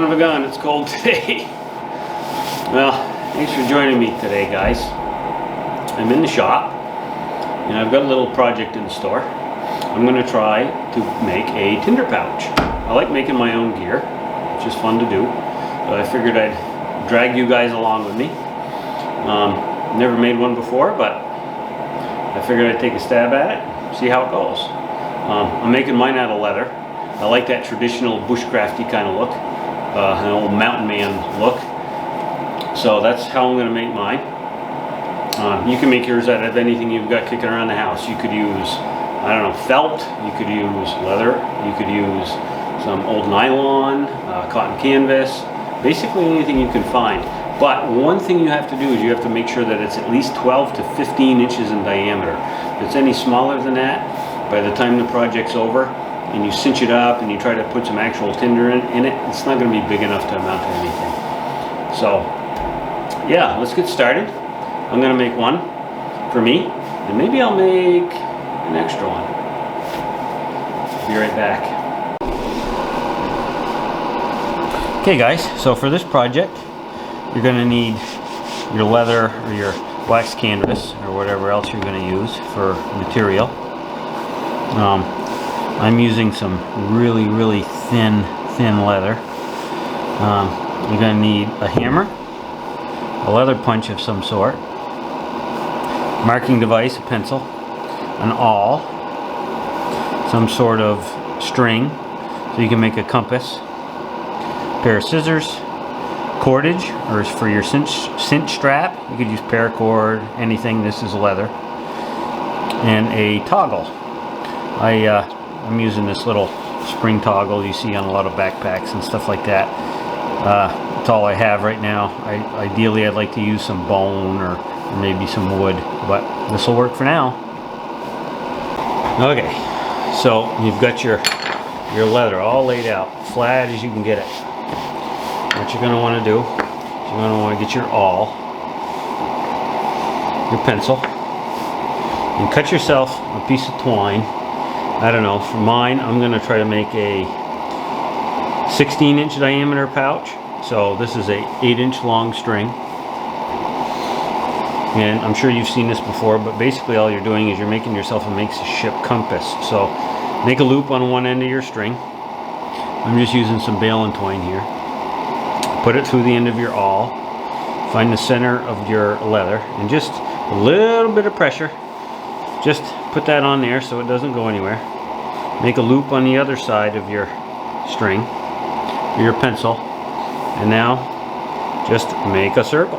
son of a gun, it's cold today. Well, thanks for joining me today, guys. I'm in the shop and I've got a little project in store. I'm going to try to make a Tinder pouch. I like making my own gear, it's just fun to do. But I figured I'd drag you guys along with me. Never made one before, but I figured I'd take a stab at it, see how it goes. I'm making mine out of leather. I like that traditional bushcrafty kind of look, an old mountain man look. So that's how I'm going to make mine. You can make yours out of anything you've got kicking around the house. You could use, I don't know, felt, you could use leather, you could use some old nylon, cotton canvas, basically anything you can find. But one thing you have to do is you have to make sure that it's at least 12 to 15 inches in diameter. If it's any smaller than that, by the time the project's over and you cinch it up and you try to put some actual tinder in it, it's not going to be big enough to amount to anything. So yeah, let's get started. I'm going to make one for me, and maybe I'll make an extra one. Be right back. Okay guys, so for this project you're going to need your leather or your wax canvas or whatever else you're going to use for material. I'm using some really thin leather. You're going to need a hammer, a leather punch of some sort, marking device, a pencil, an awl, some sort of string so you can make a compass, a pair of scissors, cordage, or for your cinch strap, you could use paracord, anything. This is leather, and a toggle. I'm using this little spring toggle you see on a lot of backpacks and stuff like that. That's all I have right now. Ideally I'd like to use some bone or maybe some wood, but this will work for now. Okay, so you've got your leather all laid out, flat as you can get it. What you're going to want to do is you're going to want to get your awl, your pencil, and cut yourself a piece of twine. I don't know, for mine I'm going to try to make a 16-inch diameter pouch. So this is a 8-inch long string. And I'm sure you've seen this before, but basically all you're doing is you're making yourself a makeshift compass. So make a loop on one end of your string. I'm just using some bale and twine here. Put it through the end of your awl. Find the center of your leather and just a little bit of pressure. Just put that on there so it doesn't go anywhere. Make a loop on the other side of your string, your pencil, and now just make a circle.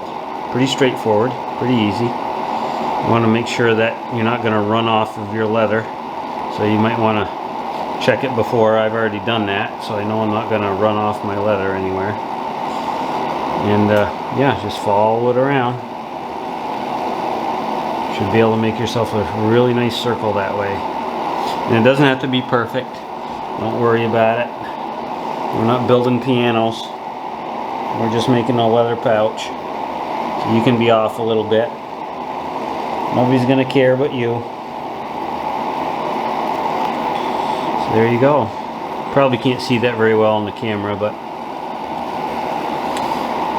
Pretty straightforward, pretty easy. You want to make sure that you're not going to run off of your leather, so you might want to check it before. I've already done that, so I know I'm not going to run off my leather anywhere. And yeah, just follow it around. Should be able to make yourself a really nice circle that way. And it doesn't have to be perfect. Don't worry about it. We're not building pianos. We're just making a leather pouch. So you can be off a little bit. Nobody's gonna care but you. So there you go. Probably can't see that very well on the camera, but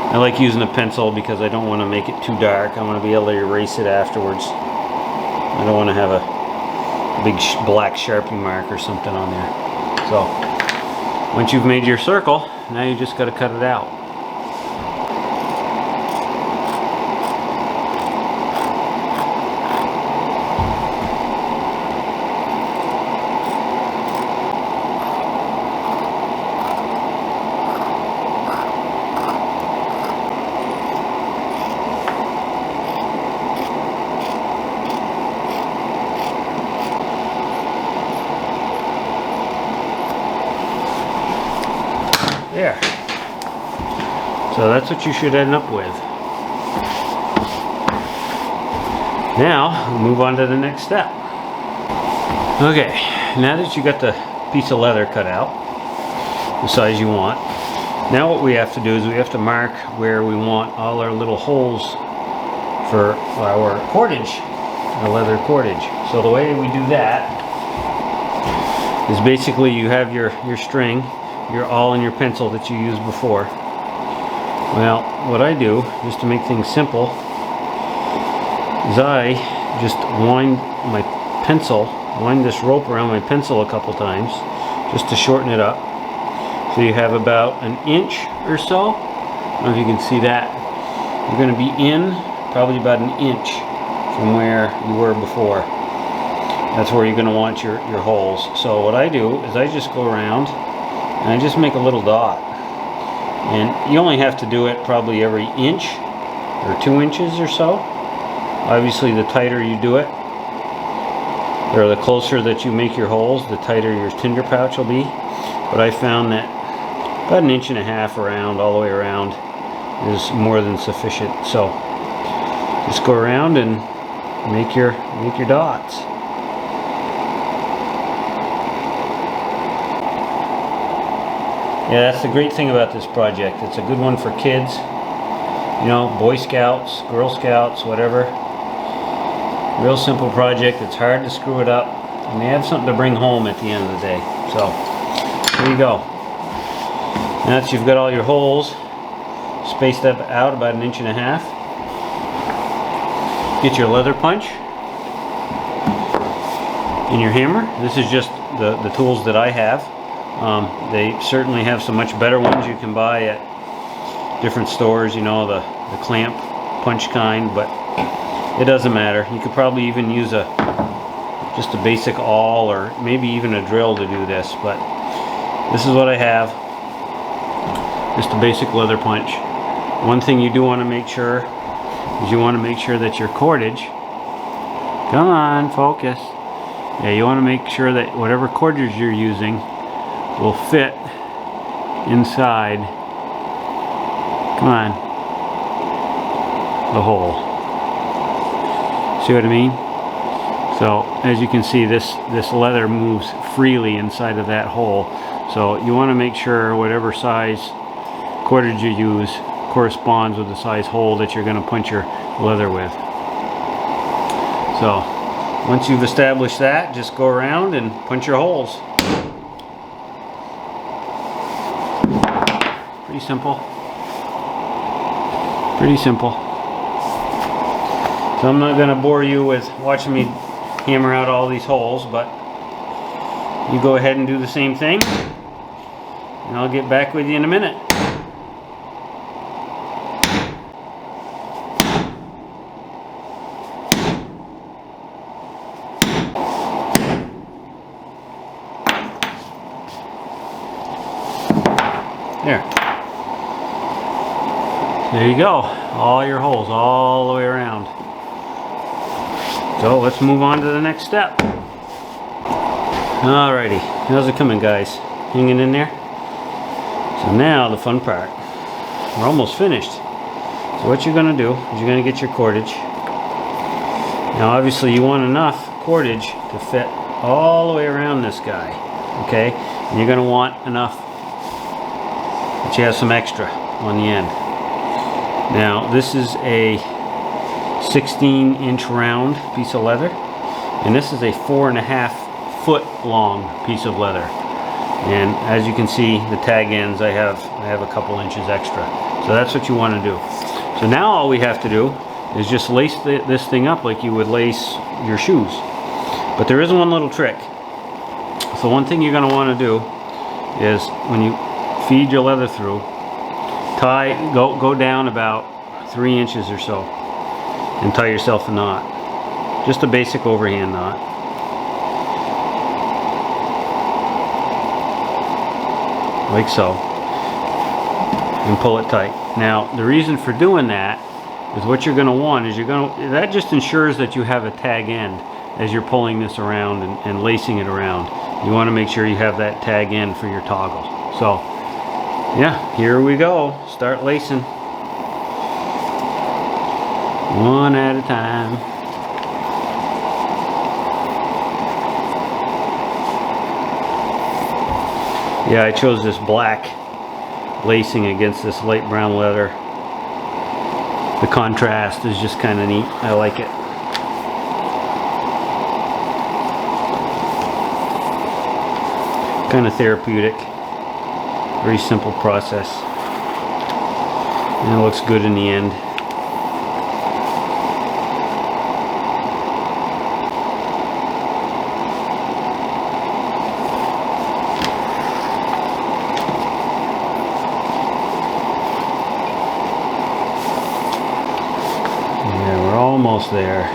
I like using a pencil because I don't want to make it too dark. I want to be able to erase it afterwards. I don't want to have a big black Sharpie mark or something on there. So once you've made your circle, now you just got to cut it out. There. So that's what you should end up with. Now, we'll move on to the next step. Okay, now that you got the piece of leather cut out, the size you want, now what we have to do is we have to mark where we want all our little holes for our cordage, our leather cordage. So the way we do that is basically you have your string, all in your pencil that you used before. Well, what I do, just to make things simple, is I just wind this rope around my pencil a couple times, just to shorten it up. So you have about an inch or so. I don't know if you can see that. You're going to be in probably about an inch from where you were before. That's where you're going to want your holes. So what I do is I just go around and I just make a little dot. And you only have to do it probably every inch or 2 inches or so. Obviously the tighter you do it, or the closer that you make your holes, the tighter your tinder pouch will be. But I found that about 1.5 inches around, all the way around, is more than sufficient. So just go around and make your dots. Yeah, that's the great thing about this project. It's a good one for kids, you know, Boy Scouts, Girl Scouts, whatever. Real simple project. It's hard to screw it up, and they have something to bring home at the end of the day. So there you go. Now that you've got all your holes spaced up out about 1.5 inches, get your leather punch and your hammer. This is just the tools that I have. They certainly have some much better ones you can buy at different stores, you know, the clamp punch kind, but it doesn't matter. You could probably even use just a basic awl, or maybe even a drill to do this, but this is what I have. Just a basic leather punch. One thing you do want to make sure is you want to make sure that your cordage, come on, focus. Yeah, you want to make sure that whatever cordage you're using will fit inside, come on, the hole. See what I mean? So as you can see, this leather moves freely inside of that hole. So you want to make sure whatever size cordage you use corresponds with the size hole that you're going to punch your leather with. So once you've established that, just go around and punch your holes. Pretty simple. Pretty simple. So I'm not going to bore you with watching me hammer out all these holes, but you go ahead and do the same thing, and I'll get back with you in a minute. There you go, all your holes all the way around. So let's move on to the next step. Alrighty, how's it coming, guys? Hanging in there? So now the fun part. We're almost finished. So what you're going to do is you're going to get your cordage. Now obviously you want enough cordage to fit all the way around this guy, okay? And you're going to want enough that you have some extra on the end. Now this is a 16-inch round piece of leather, and this is a 4.5 foot long piece of leather. And as you can see, the tag ends, I have a couple inches extra. So that's what you want to do. So now all we have to do is just lace this thing up like you would lace your shoes. But there is one little trick. So one thing you're going to want to do is when you feed your leather through, go down about 3 inches or so and tie yourself a knot. Just a basic overhand knot. Like so. And pull it tight. Now the reason for doing that is what you're going to want is that just ensures that you have a tag end as you're pulling this around and lacing it around. You want to make sure you have that tag end for your toggle. So yeah, here we go. Start lacing. One at a time. Yeah, I chose this black lacing against this light brown leather. The contrast is just kind of neat. I like it. Kind of therapeutic. Very simple process. And it looks good in the end. Yeah, we're almost there.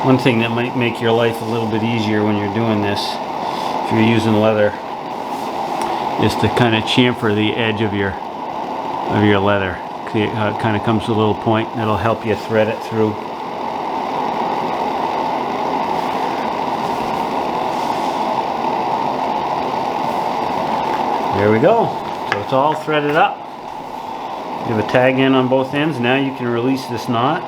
One thing that might make your life a little bit easier when you're doing this, if you're using leather, is to kind of chamfer the edge of your leather. See how it kind of comes to a little point, and it'll help you thread it through. There we go. So it's all threaded up. You have a tag end on both ends. Now you can release this knot.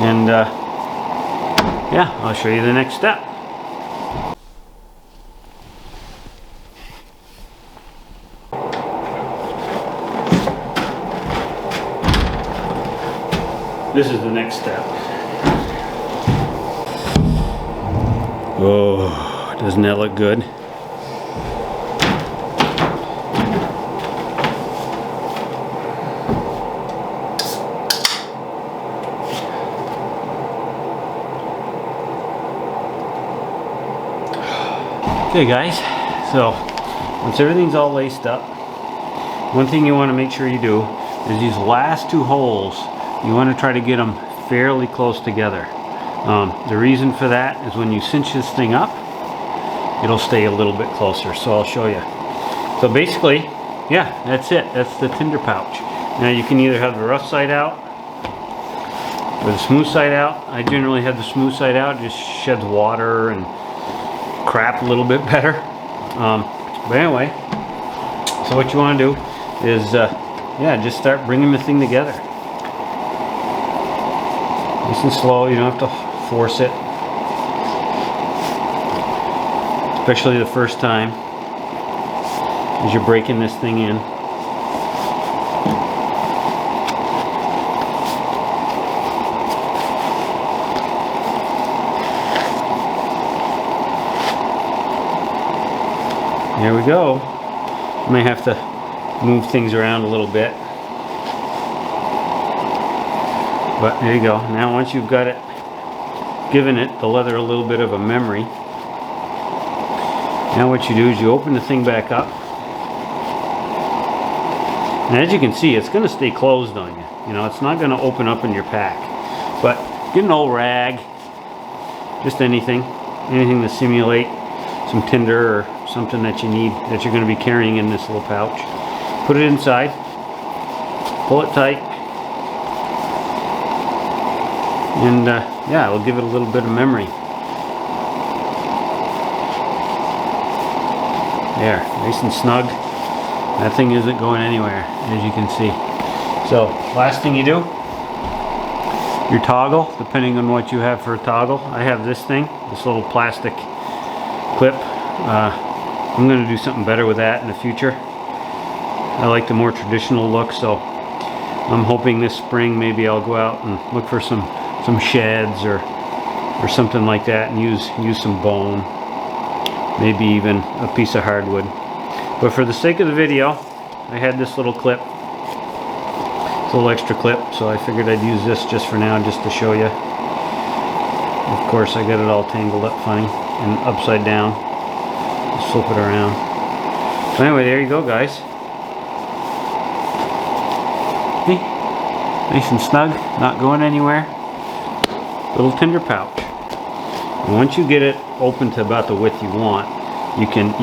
And yeah, I'll show you the next step. This is the next step. Oh, doesn't that look good? Okay guys, so once everything's all laced up, one thing you want to make sure you do is these last two holes, you want to try to get them fairly close together. The reason for that is when you cinch this thing up, it'll stay a little bit closer, so I'll show you. So basically, yeah, that's it. That's the Tinder pouch. Now you can either have the rough side out or the smooth side out. I generally have the smooth side out. It just sheds water and crap a little bit better. But anyway, so what you want to do is yeah, just start bringing the thing together nice and slow. You don't have to force it, especially the first time as you're breaking this thing in. There we go. You may have to move things around a little bit. But there you go. Now once you've got it, given it, the leather, a little bit of a memory, now what you do is you open the thing back up. And as you can see, it's going to stay closed on you. You know, it's not going to open up in your pack. But get an old rag, just anything to simulate some Tinder or something that you need, that you're going to be carrying in this little pouch. Put it inside, pull it tight, and yeah, it'll give it a little bit of memory. There, nice and snug. That thing isn't going anywhere, as you can see. So, last thing you do, your toggle, depending on what you have for a toggle. I have this thing, this little plastic clip. I'm going to do something better with that in the future. I like the more traditional look, so I'm hoping this spring maybe I'll go out and look for some sheds or something like that, and use some bone, maybe even a piece of hardwood. But for the sake of the video, I had this little clip, this little extra clip, so I figured I'd use this just for now, just to show you. Of course, I got it all tangled up funny and upside down. Just flip it around. So anyway, there you go, guys. See? Nice and snug, not going anywhere. Little Tinder pouch. And once you get it open to about the width you want, you can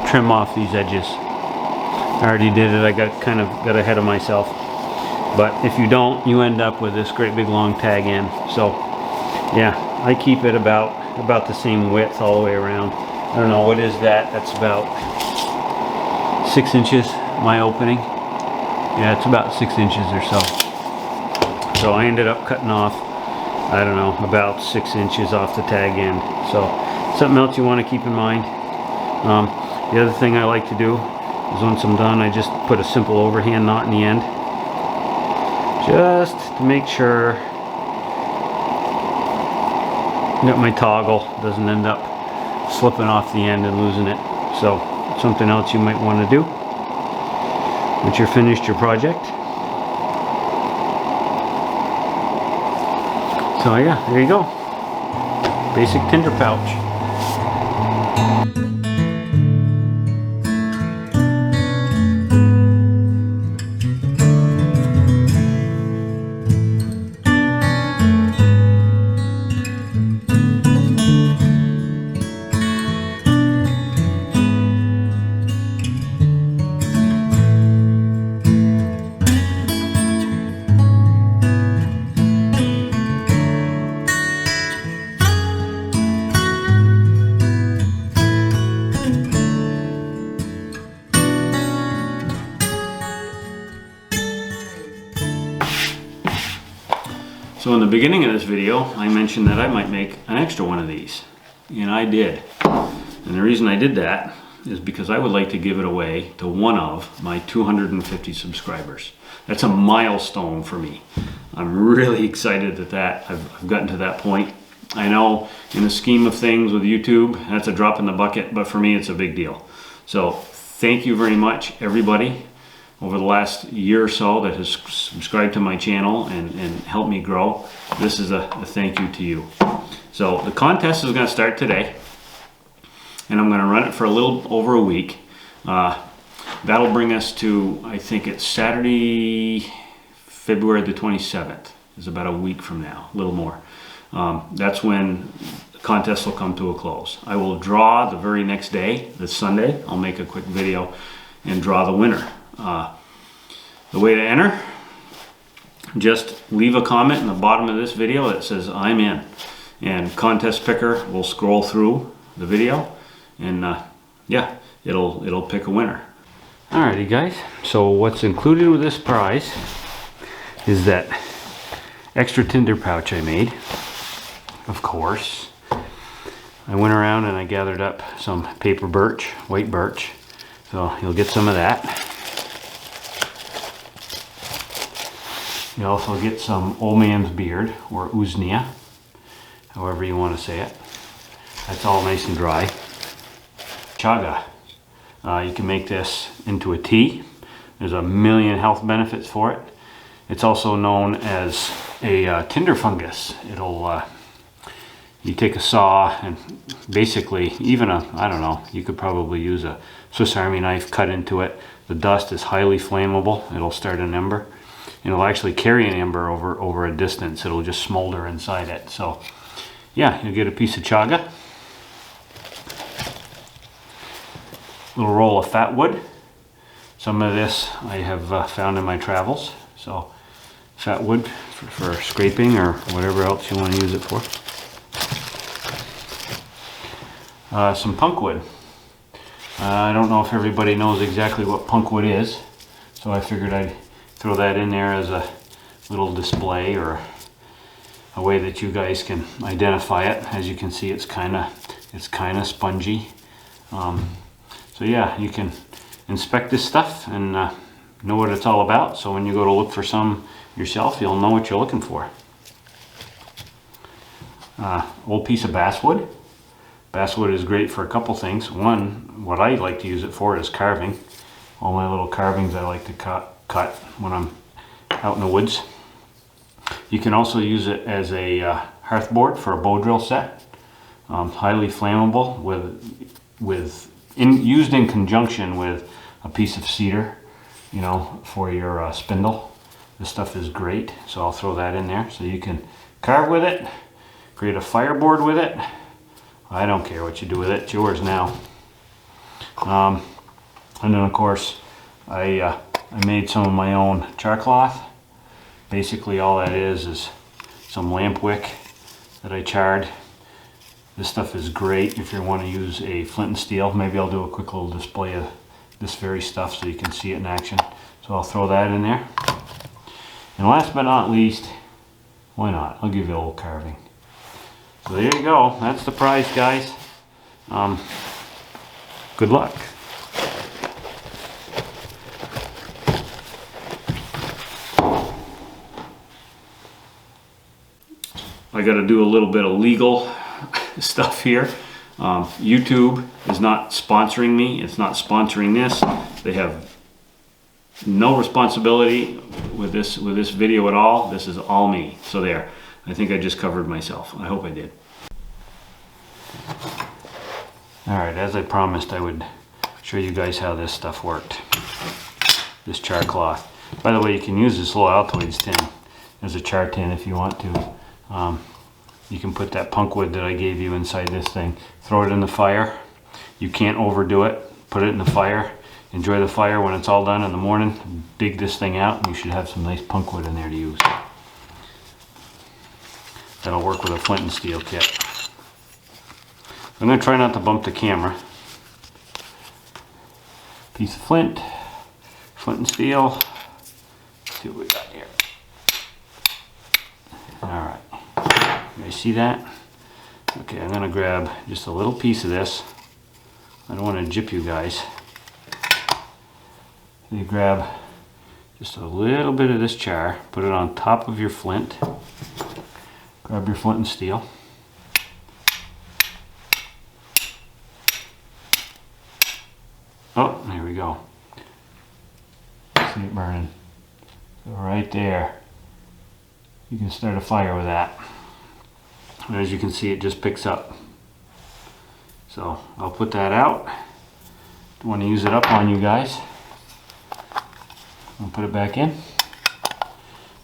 trim off these edges. I already did it. I got ahead of myself. But if you don't, you end up with this great big long tag end. So yeah, I keep it about the same width all the way around. I don't know, what is that? That's about 6 inches, my opening. Yeah, it's about 6 inches or so. So I ended up cutting off, I don't know, about 6 inches off the tag end. So something else you want to keep in mind. The other thing I like to do is once I'm done, I just put a simple overhand knot in the end, just to make sure Got my toggle, doesn't end up slipping off the end and losing it. So something else you might want to do once you're finished your project. So yeah, there you go. Basic Tinder pouch. So in the beginning of this video, I mentioned that I might make an extra one of these, and I did. And the reason I did that is because I would like to give it away to one of my 250 subscribers. That's a milestone for me. I'm really excited that I've gotten to that point. I know in the scheme of things with YouTube, that's a drop in the bucket, but for me it's a big deal. So thank you very much, everybody, over the last year or so that has subscribed to my channel and helped me grow. This is a thank you to you. So the contest is going to start today, and I'm going to run it for a little over a week. That'll bring us to, I think it's Saturday, February the 27th. Is about a week from now, a little more. That's when the contest will come to a close. I will draw the very next day, this Sunday. I'll make a quick video and draw the winner. The way to enter, just leave a comment in the bottom of this video that says I'm in, and contest picker will scroll through the video and yeah, it'll pick a winner. Alrighty guys, so what's included with this prize is that extra Tinder pouch I made. Of course, I went around and I gathered up some paper birch, white birch, so you'll get some of that. You also get some old man's beard, or usnia, however you want to say it. That's all nice and dry. Chaga. You can make this into a tea. There's a million health benefits for it. It's also known as a tinder fungus. You take a saw and basically, even I don't know, you could probably use a Swiss Army knife, cut into it. The dust is highly flammable. It'll start an ember. It'll actually carry an ember over a distance. It'll just smolder inside it. So yeah, you'll get a piece of chaga, little roll of fat wood. Some of this I have found in my travels. So fat wood for scraping or whatever else you want to use it for. Some punk wood. I don't know if everybody knows exactly what punk wood is, so I figured I'd throw that in there as a little display or a way that you guys can identify it. As you can see, it's kind of spongy. So yeah, you can inspect this stuff and know what it's all about. So when you go to look for some yourself, you'll know what you're looking for. Old piece of basswood. Basswood is great for a couple things. One, what I like to use it for is carving. All my little carvings I like to cut when I'm out in the woods. You can also use it as a hearth board for a bow drill set. Highly flammable, used in conjunction with a piece of cedar, you know, for your spindle. This stuff is great, so I'll throw that in there. So you can carve with it, create a fireboard with it. I don't care what you do with it, it's yours now. And then of course, I made some of my own char cloth. Basically all that is some lamp wick that I charred. This stuff is great if you want to use a flint and steel. Maybe I'll do a quick little display of this very stuff so you can see it in action. So I'll throw that in there. And last but not least, why not? I'll give you a little carving. So there you go. That's the prize, guys. Good luck. I got to do a little bit of legal stuff here. YouTube is not sponsoring me. It's not sponsoring this. They have no responsibility with this video at all. This is all me. So there. I think I just covered myself. I hope I did. Alright, as I promised, I would show you guys how this stuff worked. This char cloth. By the way, you can use this little Altoids tin as a char tin if you want to. You can put that punk wood that I gave you inside this thing. Throw it in the fire. You can't overdo it. Put it in the fire. Enjoy the fire when it's all done in the morning. Dig this thing out and you should have some nice punk wood in there to use. That'll work with a flint and steel kit. I'm going to try not to bump the camera. Piece of flint and steel. Let's see what we got here. Alright. You guys see that? Okay, I'm going to grab just a little piece of this. I don't want to jip you guys. So you grab just a little bit of this char, put it on top of your flint. Grab your flint and steel. Oh, there we go. See it burning. So right there, you can start a fire with that. And as you can see, it just picks up. So I'll put that out. Don't want to use it up on you guys. I'll put it back in.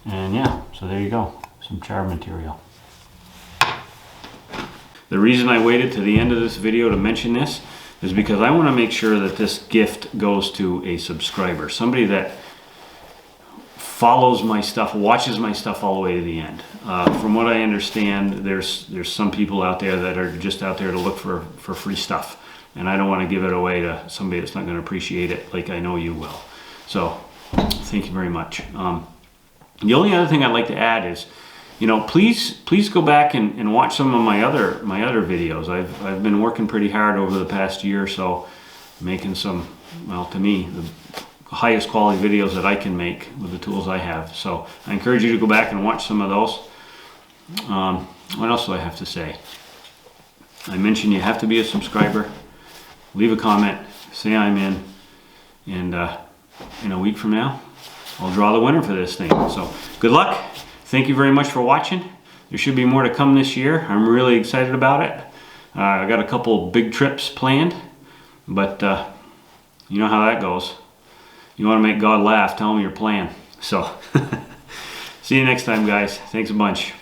And yeah, so there you go. Some char material. The reason I waited to the end of this video to mention this is because I want to make sure that this gift goes to a subscriber. Somebody that follows my stuff, watches my stuff all the way to the end. From what I understand, there's some people out there that are just out there to look for free stuff. And I don't want to give it away to somebody that's not going to appreciate it like I know you will. So, thank you very much. The only other thing I'd like to add is, you know, please go back and watch some of my other videos. I've been working pretty hard over the past year or so, making some, well, to me, the highest quality videos that I can make with the tools I have. So I encourage you to go back and watch some of those. What else do I have to say? I mentioned you have to be a subscriber. Leave a comment, say I'm in, and in a week from now, I'll draw the winner for this thing. So good luck. Thank you very much for watching. There should be more to come this year. I'm really excited about it. I got a couple big trips planned, but you know how that goes. You want to make God laugh, tell him your plan. So, see you next time, guys. Thanks a bunch.